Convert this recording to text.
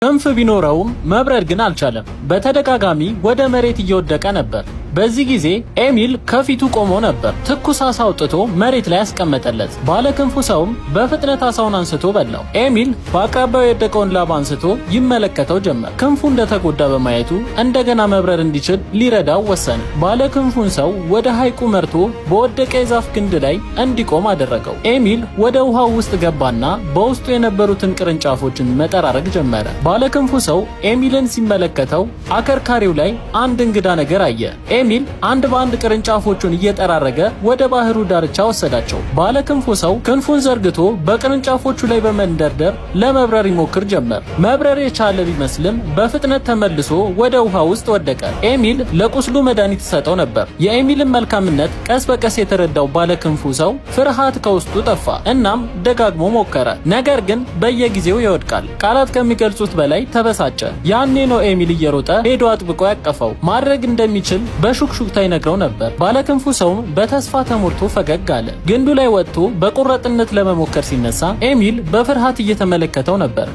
ክንፍ ቢኖረውም መብረር ግን አልቻለም። በተደጋጋሚ ወደ መሬት እየወደቀ ነበር። በዚህ ጊዜ ኤሚል ከፊቱ ቆሞ ነበር። ትኩስ አሳ አውጥቶ መሬት ላይ ያስቀመጠለት። ባለክንፉ ሰውም በፍጥነት አሳውን አንስቶ በላው። ኤሚል በአቅራቢያው የወደቀውን ላባ አንስቶ ይመለከተው ጀመር። ክንፉ እንደተጎዳ በማየቱ እንደገና መብረር እንዲችል ሊረዳው ወሰነ። ባለክንፉን ሰው ወደ ሐይቁ መርቶ በወደቀ የዛፍ ግንድ ላይ እንዲቆም አደረገው። ኤሚል ወደ ውሃው ውስጥ ገባና በውስጡ የነበሩትን ቅርንጫፎችን መጠራረግ ጀመረ። ባለክንፉ ሰው ኤሚልን ሲመለከተው አከርካሪው ላይ አንድ እንግዳ ነገር አየ። ኤሚል አንድ በአንድ ቅርንጫፎቹን እየጠራረገ ወደ ባህሩ ዳርቻ ወሰዳቸው። ባለክንፉ ሰው ክንፉን ዘርግቶ በቅርንጫፎቹ ላይ በመንደርደር ለመብረር ይሞክር ጀመር። መብረር የቻለ ቢመስልም በፍጥነት ተመልሶ ወደ ውሃ ውስጥ ወደቀ። ኤሚል ለቁስሉ መድኃኒት ሰጠው ነበር። የኤሚልን መልካምነት ቀስ በቀስ የተረዳው ባለክንፉ ሰው ፍርሃት ከውስጡ ጠፋ። እናም ደጋግሞ ሞከረ። ነገር ግን በየጊዜው ይወድቃል። ቃላት ከሚገልጹት በላይ ተበሳጨ። ያኔ ነው ኤሚል እየሮጠ ሄዶ አጥብቆ ያቀፈው። ማድረግ እንደሚችል በሹክሹክታ ይነግረው ነበር። ባለክንፉ ሰውም በተስፋ ተሞልቶ ፈገግ አለ። ግንዱ ላይ ወጥቶ በቁርጠኝነት ለመሞከር ሲነሳ ኤሚል በፍርሃት እየተመለከተው ነበር።